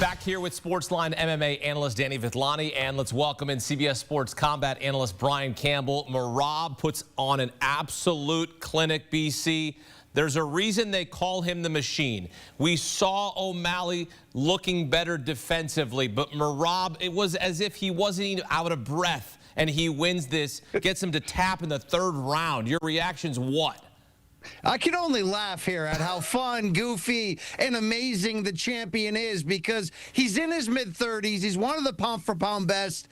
Back here with Sportsline MMA analyst Danny Vithlani, and let's welcome in CBS Sports combat analyst Brian Campbell. Merab puts on an absolute clinic, BC. There's a reason they call him the machine. We saw O'Malley looking better defensively, but Merab, it was as if he wasn't even out of breath, and he wins this, gets him to tap in the third round. Your reaction's what? I can only laugh here at how fun, goofy, and amazing the champion is, because he's in his mid-30s. He's one of the pound-for-pound best,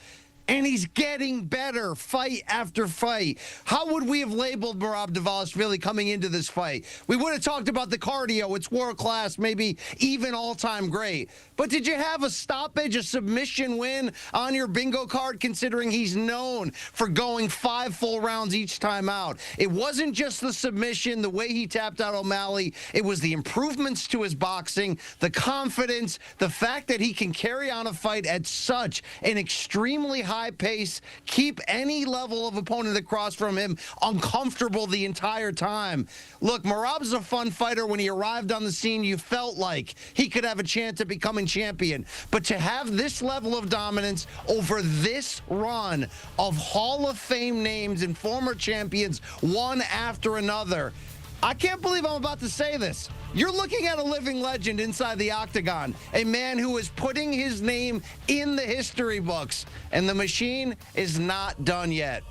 and he's getting better fight after fight. How would we have labeled Merab Dvalishvili coming into this fight? We would have talked about the cardio. It's world-class, maybe even all-time great. But did you have a stoppage, a submission win on your bingo card, considering he's known for going 5 full rounds each time out? It wasn't just the submission, the way he tapped out O'Malley. It was the improvements to his boxing, the confidence, the fact that he can carry on a fight at such an extremely high pace, keep any level of opponent across from him uncomfortable the entire time. Look, Merab's a fun fighter. When he arrived on the scene, you felt like he could have a chance at becoming champion. But to have this level of dominance over this run of Hall of Fame names and former champions, one after another, I can't believe I'm about to say this. You're looking at a living legend inside the octagon, a man who is putting his name in the history books, and the machine is not done yet.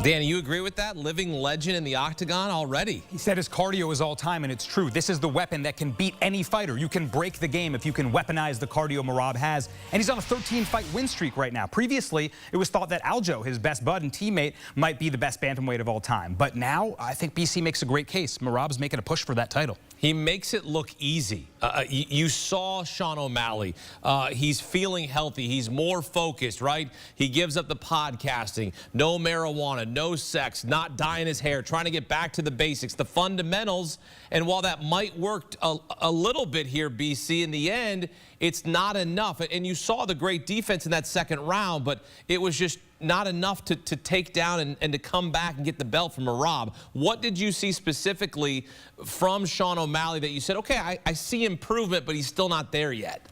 Danny, you agree with that? Living legend in the octagon already. He said his cardio is all time, and it's true. This is the weapon that can beat any fighter. You can break the game if you can weaponize the cardio Merab has. And he's on a 13-fight win streak right now. Previously, it was thought that Aljo, his best bud and teammate, might be the best bantamweight of all time. But now, I think BC makes a great case. Merab's making a push for that title. He makes it look easy. You saw Sean O'Malley. He's feeling healthy. He's more focused, right? He gives up the podcasting, no marijuana, no sex, not dyeing his hair, trying to get back to the basics, the fundamentals. And while that might work a little bit here, BC, in the end, it's not enough. And you saw the great defense in that second round, but it was just not enough to take down and to come back and get the belt from Merab. What did you see specifically from Sean O'Malley that you said, okay, I see improvement, but he's still not there yet?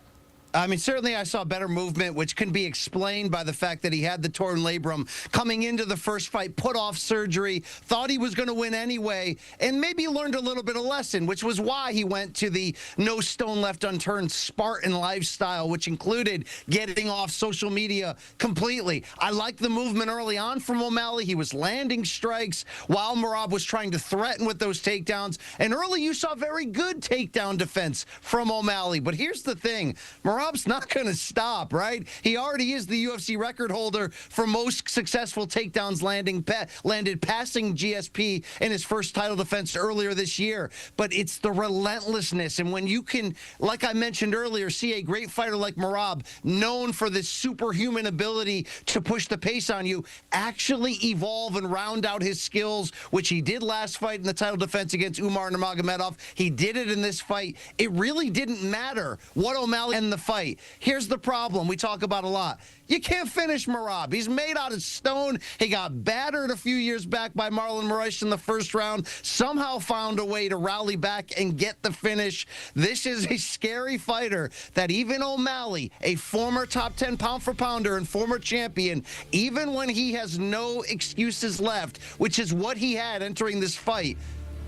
I mean, certainly I saw better movement, which can be explained by the fact that he had the torn labrum coming into the first fight, put off surgery, thought he was going to win anyway, and maybe learned a little bit of lesson, which was why he went to the no stone left unturned Spartan lifestyle, which included getting off social media completely. I liked the movement early on from O'Malley. He was landing strikes while Merab was trying to threaten with those takedowns. And early you saw very good takedown defense from O'Malley. But here's the thing. Merab's not going to stop, right? He already is the UFC record holder for most successful takedowns landed passing GSP in his first title defense earlier this year. But it's the relentlessness. And when you can, like I mentioned earlier, see a great fighter like Merab, known for this superhuman ability to push the pace on you, actually evolve and round out his skills, which he did last fight in the title defense against Umar Nurmagomedov. He did it in this fight. It really didn't matter what O'Malley and the fight. Here's the problem we talk about a lot. You can't finish Merab. He's made out of stone. He got battered a few years back by Marlon Moraes in the first round, somehow found a way to rally back and get the finish. This is a scary fighter that even O'Malley, a former top 10 pound-for-pounder and former champion, even when he has no excuses left, which is what he had entering this fight,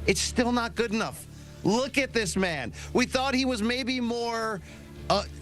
it's still not good enough. Look at this man. We thought he was maybe more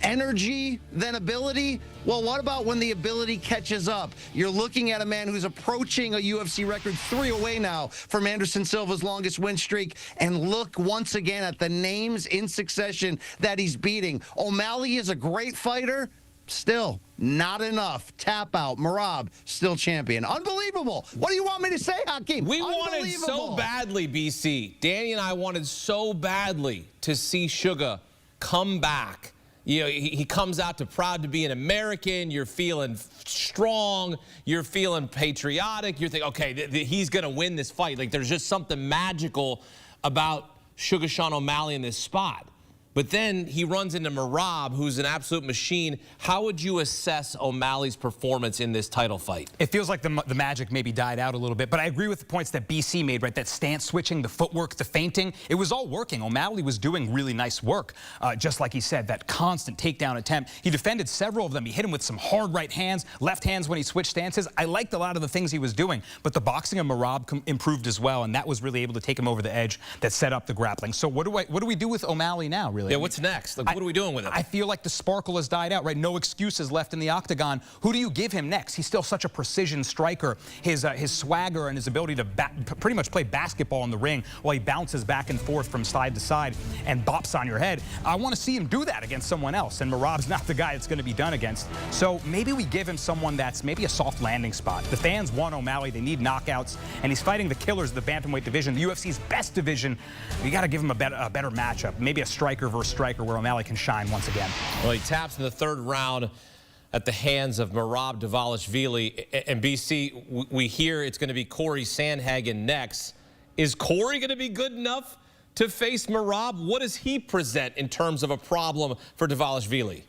energy than ability. Well, what about when the ability catches up? You're looking at a man who's approaching a UFC record 3 away now from Anderson Silva's longest win streak. And look once again at the names in succession that he's beating. O'Malley is a great fighter. Still not enough. Tap out. Merab, still champion. Unbelievable. What do you want me to say, Hakeem? We wanted so badly, BC. Danny and I wanted so badly to see Sugar come back. You know, he comes out to proud to be an American. You're feeling strong. You're feeling patriotic. You're thinking, okay, he's going to win this fight. Like, there's just something magical about Sugar Sean O'Malley in this spot. But then he runs into Merab, who's an absolute machine. How would you assess O'Malley's performance in this title fight? It feels like the magic maybe died out a little bit, but I agree with the points that BC made, right? That stance switching, the footwork, the feinting, it was all working. O'Malley was doing really nice work. Just like he said, that constant takedown attempt. He defended several of them. He hit him with some hard right hands, left hands when he switched stances. I liked a lot of the things he was doing, but the boxing of Merab improved as well, and that was really able to take him over the edge that set up the grappling. So what do we do with O'Malley now, really? Yeah, what's next? Like, what are we doing with him? I feel like the sparkle has died out, right? No excuses left in the octagon. Who do you give him next? He's still such a precision striker. His swagger and his ability to pretty much play basketball in the ring while he bounces back and forth from side to side and bops on your head. I want to see him do that against someone else, and Merab's not the guy it's going to be done against. So maybe we give him someone that's maybe a soft landing spot. The fans want O'Malley. They need knockouts, and he's fighting the killers of the bantamweight division, the UFC's best division. You got to give him a better matchup, maybe a striker versus striker where O'Malley can shine once again. Well, he taps in the third round at the hands of Merab Dvalishvili. And BC, we hear it's going to be Corey Sandhagen next. Is Corey going to be good enough to face Merab? What does he present in terms of a problem for Dvalishvili?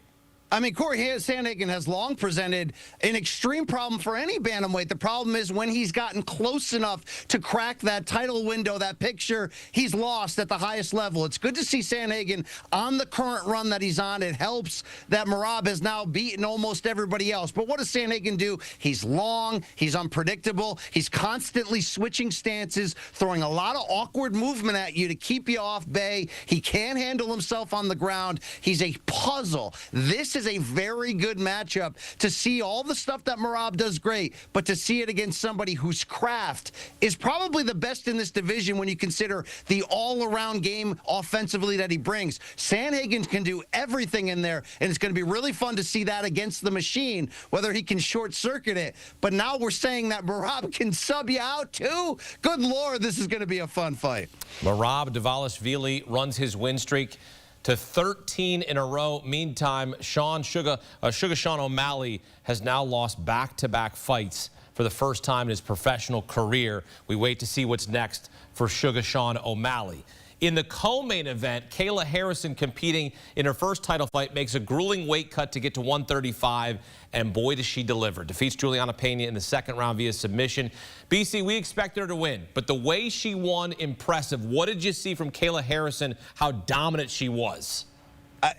I mean, Corey Sandhagen has long presented an extreme problem for any bantamweight. The problem is when he's gotten close enough to crack that title window, that picture, he's lost at the highest level. It's good to see Sandhagen on the current run that he's on. It helps that Merab has now beaten almost everybody else. But what does Sandhagen do? He's long, he's unpredictable, he's constantly switching stances, throwing a lot of awkward movement at you to keep you off bay. He can't handle himself on the ground. He's a puzzle. This is a very good matchup to see all the stuff that Merab does great, but to see it against somebody whose craft is probably the best in this division when you consider the all-around game offensively that he brings. Sandhagen can do everything in there, and it's going to be really fun to see that against the machine, whether he can short-circuit it. But now we're saying that Merab can sub you out too? Good Lord, this is going to be a fun fight. Merab Dvalishvili runs his win streak to 13 in a row. Meantime, Sugar Sean O'Malley has now lost back-to-back fights for the first time in his professional career. We wait to see what's next for Sugar Sean O'Malley. In the co-main event, Kayla Harrison, competing in her first title fight, makes a grueling weight cut to get to 135, and boy, does she deliver. Defeats Juliana Pena in the second round via submission. BC, we expected her to win, but the way she won, impressive. What did you see from Kayla Harrison, how dominant she was?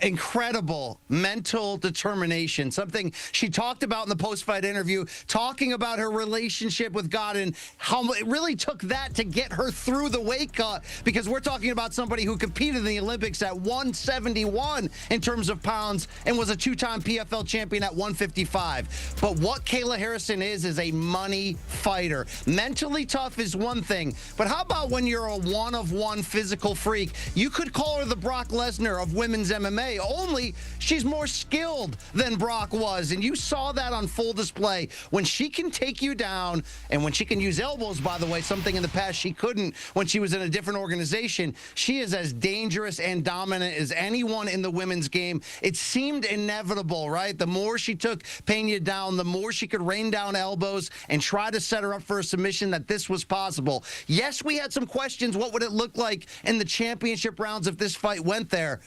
Incredible mental determination, something she talked about in the post-fight interview, talking about her relationship with God and how it really took that to get her through the weight cut, because we're talking about somebody who competed in the Olympics at 171 in terms of pounds and was a two-time PFL champion at 155. But what Kayla Harrison is a money fighter. Mentally tough is one thing, but how about when you're a one-of-one physical freak? You could call her the Brock Lesnar of women's MMA. Only she's more skilled than Brock was, and you saw that on full display when she can take you down, and when she can use elbows, by the way, something in the past she couldn't when she was in a different organization. She is as dangerous and dominant as anyone in the women's game. It seemed inevitable, right? The more she took Pena down, the more she could rain down elbows and try to set her up for a submission, that this was possible. Yes, we had some questions. What would it look like in the championship rounds if this fight went there?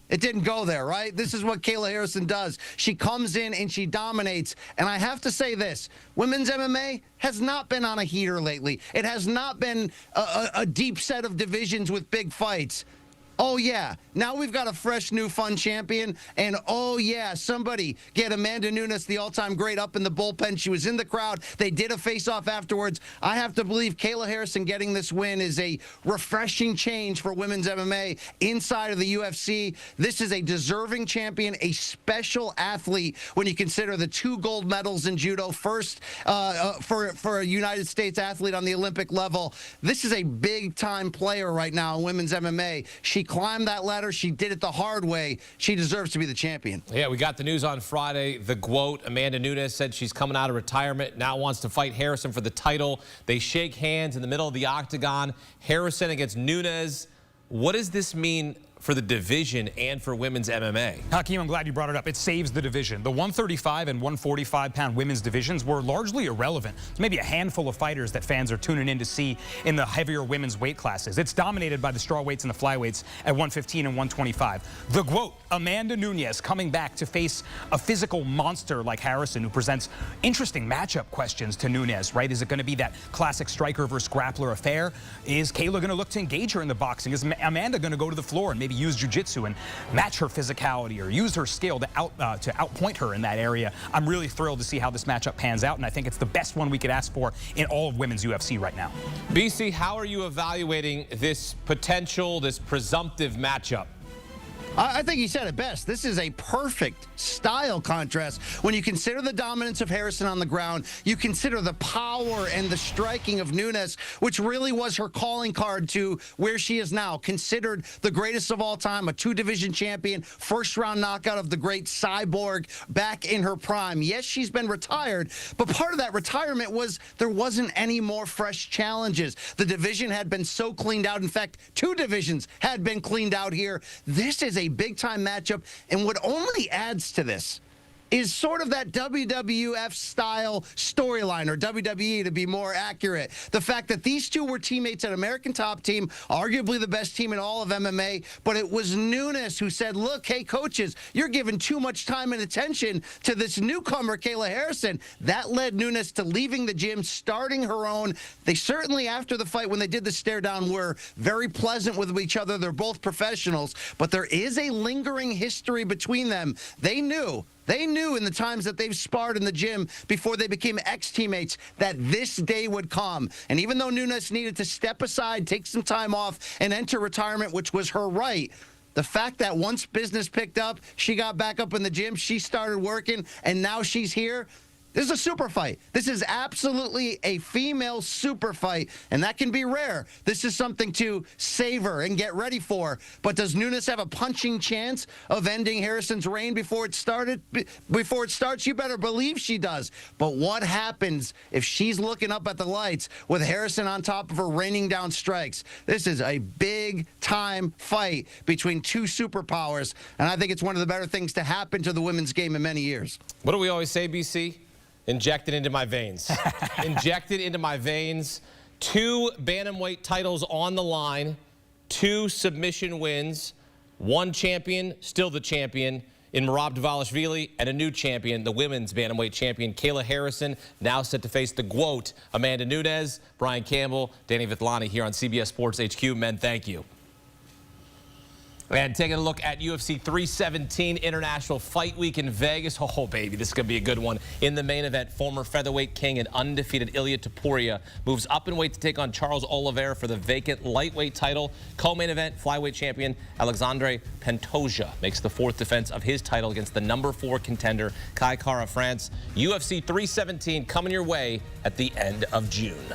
It didn't go there, right? This is what Kayla Harrison does. She comes in and she dominates. And I have to say this, women's MMA has not been on a heater lately. It has not been a deep set of divisions with big fights. Oh, yeah, now we've got a fresh, new, fun champion. And, oh, yeah, somebody get Amanda Nunes, the all-time great, up in the bullpen. She was in the crowd. They did a face-off afterwards. I have to believe Kayla Harrison getting this win is a refreshing change for women's MMA inside of the UFC. This is a deserving champion, a special athlete when you consider the 2 gold medals in judo, first for a United States athlete on the Olympic level. This is a big-time player right now in women's MMA. She climbed that ladder. She did it the hard way. She deserves to be the champion. Yeah, we got the news on Friday. The GWOAT, Amanda Nunes, said she's coming out of retirement, now wants to fight Harrison for the title. They shake hands in the middle of the octagon. Harrison against Nunes. What does this mean for the division and for women's MMA. Hakeem, I'm glad you brought it up. It saves the division. The 135 and 145-pound women's divisions were largely irrelevant. There's maybe a handful of fighters that fans are tuning in to see in the heavier women's weight classes. It's dominated by the strawweights and the flyweights at 115 and 125. The GOAT, Amanda Nunes, coming back to face a physical monster like Harrison, who presents interesting matchup questions to Nunes, right? Is it going to be that classic striker versus grappler affair? Is Kayla going to look to engage her in the boxing? Is Amanda going to go to the floor and maybe use jiu-jitsu and match her physicality or use her skill to outpoint her in that area? I'm really thrilled to see how this matchup pans out, and I think it's the best one we could ask for in all of women's UFC right now. BC, how are you evaluating this potential, this presumptive matchup? I think he said it best. This is a perfect style contrast. When you consider the dominance of Harrison on the ground, you consider the power and the striking of Nunes, which really was her calling card to where she is now, considered the greatest of all time, a two-division champion, first-round knockout of the great Cyborg back in her prime. Yes, she's been retired, but part of that retirement was there wasn't any more fresh challenges. The division had been so cleaned out. In fact, two divisions had been cleaned out here. This is a big-time matchup, and what only adds to this is sort of that WWF-style storyline, or WWE to be more accurate. The fact that these two were teammates at American Top Team, arguably the best team in all of MMA, but it was Nunes who said, look, hey, coaches, you're giving too much time and attention to this newcomer, Kayla Harrison. That led Nunes to leaving the gym, starting her own. They certainly, after the fight, when they did the stare-down, were very pleasant with each other. They're both professionals, but there is a lingering history between them. They knew in the times that they've sparred in the gym before they became ex-teammates that this day would come. And even though Nunes needed to step aside, take some time off, and enter retirement, which was her right, the fact that once business picked up, she got back up in the gym, she started working, and now she's here. This is a super fight. This is absolutely a female super fight, and that can be rare. This is something to savor and get ready for. But does Nunes have a punching chance of ending Harrison's reign before it starts? You better believe she does. But what happens if she's looking up at the lights with Harrison on top of her, raining down strikes? This is a big-time fight between two superpowers, and I think it's one of the better things to happen to the women's game in many years. What do we always say, BC? Inject it into my veins. Inject it into my veins. 2 bantamweight titles on the line, 2 submission wins, 1 champion, still the champion in Merab Dvalishvili, and a new champion, the women's bantamweight champion, Kayla Harrison, now set to face the GOAT, Amanda Nunes. Brian Campbell, Danny Vithlani here on CBS Sports HQ. Men, thank you. And taking a look at UFC 317 International Fight Week in Vegas. Oh, baby, this is going to be a good one. In the main event, former featherweight king and undefeated Ilia Topuria moves up in weight to take on Charles Oliveira for the vacant lightweight title. Co-main event, flyweight champion Alexandre Pantoja makes the 4th defense of his title against the number 4 contender, Kai Kara France. UFC 317 coming your way at the end of June.